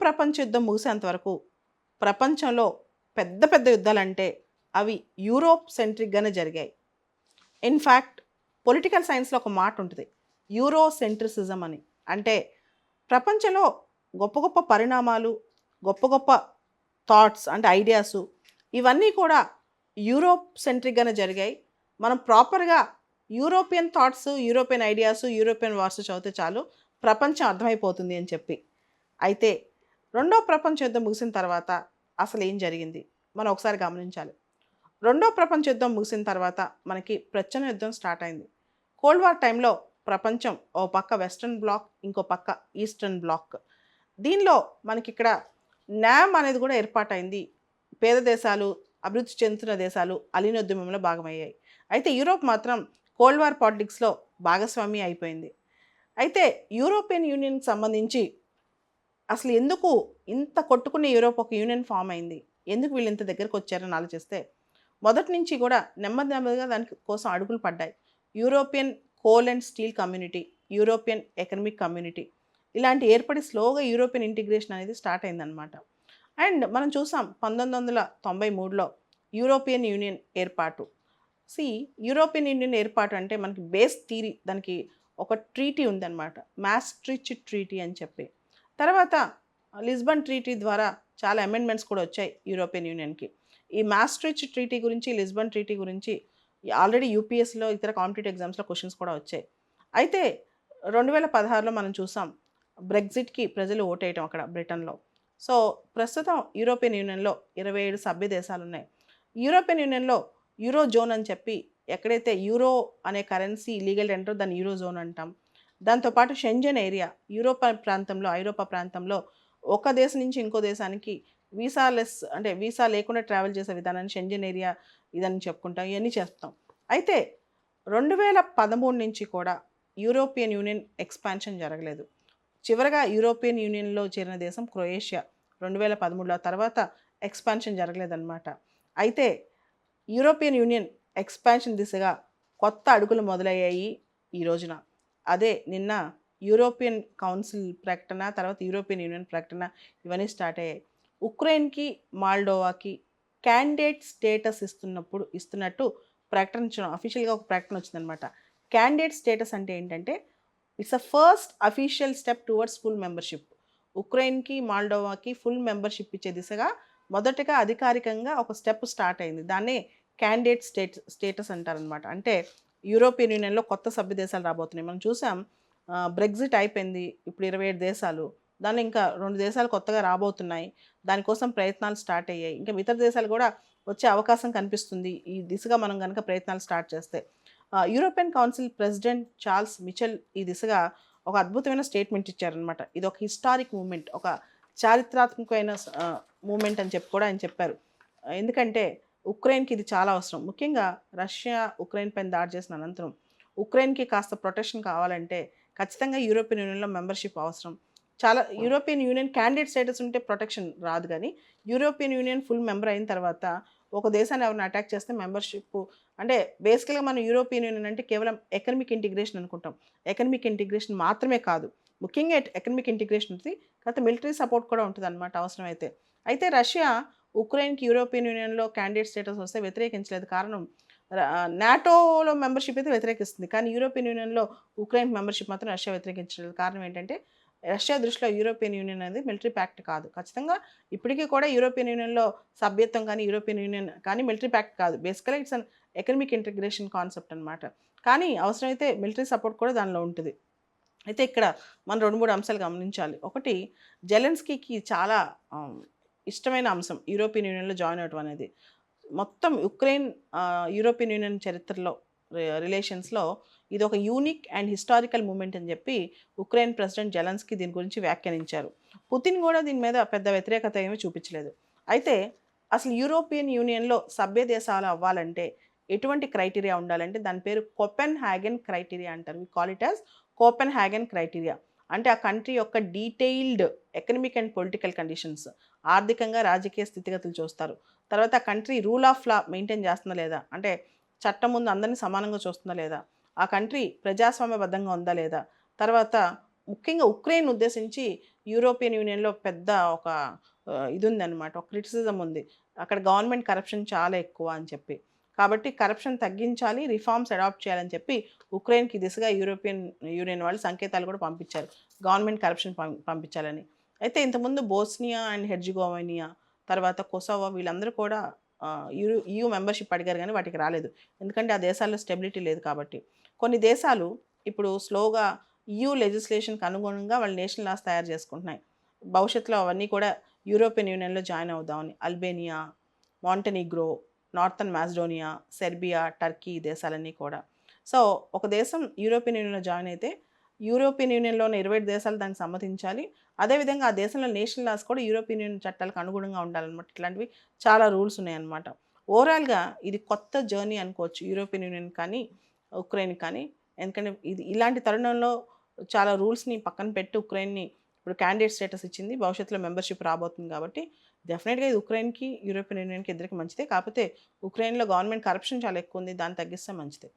ప్రపంచ యుద్ధం ముగిసేంత వరకు ప్రపంచంలో పెద్ద పెద్ద యుద్ధాలంటే అవి యూరోప్ సెంట్రిక్గానే జరిగాయి. ఇన్ఫ్యాక్ట్ పొలిటికల్ సైన్స్లో ఒక మాట ఉంటుంది, యూరో సెంట్రిసిజం అని. అంటే ప్రపంచంలో గొప్ప గొప్ప పరిణామాలు, గొప్ప గొప్ప థాట్స్ అంటే ఐడియాసు ఇవన్నీ కూడా యూరోప్ సెంట్రిక్గానే జరిగాయి. మనం ప్రాపర్గా European thoughts, European ideas, European wars చదివితే చాలు ప్రపంచం అర్థమైపోతుంది అని చెప్పి. అయితే రెండో ప్రపంచ యుద్ధం ముగిసిన తర్వాత అసలు ఏం జరిగింది మనం ఒకసారి గమనించాలి. రెండో ప్రపంచ యుద్ధం ముగిసిన తర్వాత మనకి ప్రచ్ఛన్న యుద్ధం స్టార్ట్ అయింది. కోల్డ్ వార్ టైంలో ప్రపంచం ఓ పక్క వెస్ట్రన్ బ్లాక్, ఇంకో పక్క ఈస్టర్న్ బ్లాక్. దీనిలో మనకి ఇక్కడ న్యామ్ అనేది కూడా ఏర్పాటైంది. పేద దేశాలు, అభివృద్ధి చెందుతున్న దేశాలు అలీనోద్యమంలో భాగమయ్యాయి. అయితే యూరోప్ మాత్రం కోల్డ్ వార్ పాలిటిక్స్లో భాగస్వామి అయిపోయింది. అయితే యూరోపియన్ యూనియన్కి సంబంధించి అసలు ఎందుకు ఇంత కొట్టుకునే యూరోప్ ఒక యూనియన్ ఫామ్ అయింది, ఎందుకు వీళ్ళు ఇంత దగ్గరకు వచ్చారని ఆలోచిస్తే మొదటి నుంచి కూడా నెమ్మది నెమ్మదిగా దాని కోసం అడుగులు పడ్డాయి. European coal and steel community, European economic community ఇలాంటి ఏర్పడి స్లోగా యూరోపియన్ ఇంటిగ్రేషన్ అనేది స్టార్ట్ అయిందనమాట. అండ్ మనం చూసాం 1993లో యూరోపియన్ యూనియన్ ఏర్పాటు. యూరోపియన్ యూనియన్ ఏర్పాటు అంటే మనకి బేస్ థీరీ, దానికి ఒక ట్రీటీ ఉందన్నమాట, మాస్ట్రిచ్ ట్రీటీ అని చెప్పి. తర్వాత లిస్బన్ ట్రీటీ ద్వారా చాలా అమెండ్మెంట్స్ కూడా వచ్చాయి యూరోపియన్ యూనియన్కి. ఈ మాస్ట్రిచ్ ట్రీటీ గురించి, లిస్బన్ ట్రీటీ గురించి ఆల్రెడీ యూపీఎస్లో ఇతర కాంపిటేటివ్ ఎగ్జామ్స్లో క్వశ్చన్స్ కూడా వచ్చాయి. అయితే 2016లో మనం చూసాం బ్రెగ్జిట్కి ప్రజలు ఓటేయటం అక్కడ బ్రిటన్లో. సో ప్రస్తుతం యూరోపియన్ యూనియన్లో 27 సభ్య దేశాలు ఉన్నాయి. యూరోపియన్ యూనియన్లో యూరో జోన్ అని చెప్పి, ఎక్కడైతే యూరో అనే కరెన్సీ లీగల్ టెండర్ దాన్ని యూరో జోన్ అంటాం. దాంతోపాటు షెంజన్ ఏరియా, ఐరోపా ప్రాంతంలో ఒక దేశం నుంచి ఇంకో దేశానికి వీసాలెస్ అంటే వీసా లేకుండా ట్రావెల్ చేసే విధానాన్ని షెంజన్ ఏరియా ఇదని చెప్పుకుంటాం, ఇవన్నీ చేస్తాం. అయితే 2013 నుంచి కూడా యూరోపియన్ యూనియన్ ఎక్స్పాన్షన్ జరగలేదు. చివరగా యూరోపియన్ యూనియన్లో చేరిన దేశం క్రొయేషియా 2013లో. తర్వాత ఎక్స్పాన్షన్ జరగలేదన్నమాట. అయితే యూరోపియన్ యూనియన్ ఎక్స్పాన్షన్ దిశగా కొత్త అడుగులు మొదలయ్యాయి ఈ రోజున. అదే నిన్న యూరోపియన్ కౌన్సిల్ ప్రకటన, తర్వాత యూరోపియన్ యూనియన్ ప్రకటన ఇవన్నీ స్టార్ట్ అయ్యాయి. ఉక్రెయిన్కి, మాల్డోవాకి క్యాండిడేట్ స్టేటస్ ఇస్తున్నట్టు ప్రకటన, అఫీషియల్గా ఒక ప్రకటన వచ్చిందనమాట. క్యాండిడేట్ స్టేటస్ అంటే ఏంటంటే it's a first official step towards full membership. ఉక్రెయిన్కి, మాల్డోవాకి ఫుల్ మెంబర్షిప్ ఇచ్చే దిశగా మొదటగా అధికారికంగా ఒక స్టెప్ స్టార్ట్ అయింది. దాన్నే క్యాండిడేట్ స్టేటస్ అంటారనమాట. అంటే యూరోపియన్ యూనియన్లో కొత్త సభ్య దేశాలు రాబోతున్నాయి. మనం చూసాం బ్రెగ్జిట్ అయిపోయింది, ఇప్పుడు 27 దేశాలు, దానిలో ఇంకా 2 దేశాలు కొత్తగా రాబోతున్నాయి. దానికోసం ప్రయత్నాలు స్టార్ట్ అయ్యాయి. ఇంకా ఇతర దేశాలు కూడా వచ్చే అవకాశం కనిపిస్తుంది ఈ దిశగా మనం కనుక ప్రయత్నాలు స్టార్ట్ చేస్తే. European council president Charles Mitchell ఈ దిశగా ఒక అద్భుతమైన స్టేట్మెంట్ ఇచ్చారనమాట. ఇది ఒక హిస్టారిక్ మూమెంట్, ఒక చారిత్రాత్మకమైన మూమెంట్ అని చెప్పి కూడా ఆయన చెప్పారు. ఎందుకంటే ఉక్రెయిన్కి ఇది చాలా అవసరం. ముఖ్యంగా రష్యా ఉక్రెయిన్ పైన దాడి చేసిన అనంతరం ఉక్రెయిన్కి కాస్త ప్రొటెక్షన్ కావాలంటే ఖచ్చితంగా యూరోపియన్ యూనియన్లో మెంబర్షిప్ అవసరం. యూరోపియన్ యూనియన్ క్యాండిడేట్ స్టేటస్ ఉంటే ప్రొటెక్షన్ రాదు, కానీ యూరోపియన్ యూనియన్ ఫుల్ మెంబర్ అయిన తర్వాత ఒక దేశాన్ని ఎవరిని అటాక్ చేస్తే మెంబర్షిప్ అంటే బేసికల్గా మనం యూరోపియన్ యూనియన్ అంటే కేవలం ఎకనమిక్ ఇంటిగ్రేషన్ అనుకుంటాం. ఎకనమిక్ ఇంటిగ్రేషన్ మాత్రమే కాదు, ముఖ్యంగా ఎకనమిక్ ఇంటిగ్రేషన్ ఉంటుంది, కాకపోతే మిలిటరీ సపోర్ట్ కూడా ఉంటుంది అనమాట అవసరమైతే. అయితే రష్యా ఉక్రెయిన్కి యూరోపియన్ యూనియన్లో క్యాండిడేట్ స్టేటస్ వస్తే వ్యతిరేకించలేదు. కారణం నాటోలో మెంబర్షిప్ అయితే వ్యతిరేకిస్తుంది, కానీ యూరోపియన్ యూనియన్లో ఉక్రెయిన్ మెంబర్షిప్ మాత్రం రష్యా వ్యతిరేకించలేదు. కారణం ఏంటంటే రష్యా దృష్టిలో యూరోపియన్ యూనియన్ అనేది మిలిటరీ ప్యాక్ట్ కాదు. ఖచ్చితంగా ఇప్పటికీ కూడా యూరోపియన్ యూనియన్లో సభ్యత్వం కానీ యూరోపియన్ యూనియన్ కానీ మిలిటరీ ప్యాక్ట్ కాదు. బేసికల్గా it's an economic integration concept అనమాట. కానీ అవసరమైతే మిలిటరీ సపోర్ట్ కూడా దానిలో ఉంటుంది. అయితే ఇక్కడ మనం 2-3 అంశాలు గమనించాలి. ఒకటి, జెలెన్స్కీకి చాలా ఇష్టమైన అంశం యూరోపియన్ యూనియన్లో జాయిన్ అవ్వడం అనేది. మొత్తం ఉక్రెయిన్ యూరోపియన్ యూనియన్ చరిత్రలో రిలేషన్స్లో ఇది ఒక యూనిక్ అండ్ హిస్టారికల్ మూమెంట్ అని చెప్పి ఉక్రెయిన్ ప్రెసిడెంట్ జెలెన్స్కీ దీని గురించి వ్యాఖ్యానించారు. పుతిన్ కూడా దీని మీద పెద్ద వ్యతిరేకత ఏమీ చూపించలేదు. అయితే అసలు యూరోపియన్ యూనియన్లో సభ్య దేశాలు అవ్వాలంటే ఎటువంటి క్రైటీరియా ఉండాలంటే దాని పేరు కోపెన్హాగన్ క్రైటీరియా అంటారు. We call it as Copenhagen criteria. అంటే ఆ కంట్రీ యొక్క detailed economic and political conditions, ఆర్థికంగా రాజకీయ స్థితిగతులు చూస్తారు. తర్వాత ఆ country rule of law maintain చేస్తుందా లేదా, అంటే చట్టం ముందు అందరినీ సమానంగా చూస్తుందా లేదా, ఆ కంట్రీ ప్రజాస్వామ్యబద్ధంగా ఉందా లేదా, తర్వాత ముఖ్యంగా ఉక్రెయిన్ ఉద్దేశించి యూరోపియన్ యూనియన్లో పెద్ద ఒక ఇది ఉందన్నమాట, ఒక క్రిటిసిజం ఉంది. అక్కడ గవర్నమెంట్ కరప్షన్ చాలా ఎక్కువ అని చెప్పి. కాబట్టి కరప్షన్ తగ్గించాలి, రిఫార్మ్స్ అడాప్ట్ చేయాలని చెప్పి ఉక్రెయిన్కి దిశగా యూరోపియన్ యూనియన్ వాళ్ళు సంకేతాలు కూడా పంపించారు, గవర్నమెంట్ కరప్షన్ పంపించాలని. అయితే ఇంతకుముందు బోస్నియా అండ్ హెర్జిగోవినియా, తర్వాత కొసోవో వీళ్ళందరూ కూడా EU మెంబర్షిప్ అడిగారు కానీ వాటికి రాలేదు. ఎందుకంటే ఆ దేశాల్లో స్టెబిలిటీ లేదు కాబట్టి. కొన్ని దేశాలు ఇప్పుడు స్లోగా EU లెజిస్లేషన్కి అనుగుణంగా వాళ్ళు నేషనల్ లాస్ తయారు చేసుకుంటున్నాయి. భవిష్యత్తులో అవన్నీ కూడా యూరోపియన్ యూనియన్లో జాయిన్ అవుదామని. Albania, Montenegro, northern Macedonia, Serbia, Turkey ఈ దేశాలన్నీ కూడా. సో ఒక దేశం యూరోపియన్ యూనియన్లో జాయిన్ అయితే యూరోపియన్ యూనియన్లో ఉన్న 27 దేశాలు దానికి సమ్మతించాలి. అదేవిధంగా ఆ దేశంలో నేషనల్ లాస్ కూడా యూరోపియన్ యూనియన్ చట్టాలకు అనుగుణంగా ఉండాలన్నమాట. ఇట్లాంటివి చాలా రూల్స్ ఉన్నాయన్నమాట. ఓవరాల్గా ఇది కొత్త జర్నీ అనుకోవచ్చు యూరోపియన్ యూనియన్ కానీ ఉక్రెయిన్ కానీ. ఎందుకంటే ఇలాంటి తరుణంలో చాలా రూల్స్ని పక్కన పెట్టి ఉక్రెయిన్ని ఇప్పుడు క్యాండిడేట్ స్టేటస్ ఇచ్చింది, భవిష్యత్తులో మెంబర్షిప్ రాబోతుంది. కాబట్టి డెఫినెట్గా ఇది ఉక్రెయిన్కి యూరోపియన్ యూనియన్కి ఇద్దరికి మంచిదే. కాకపోతే ఉక్రెయిన్లో గవర్నమెంట్ కరప్షన్ చాలా ఎక్కువ ఉంది, దాన్ని తగ్గిస్తే మంచిదే.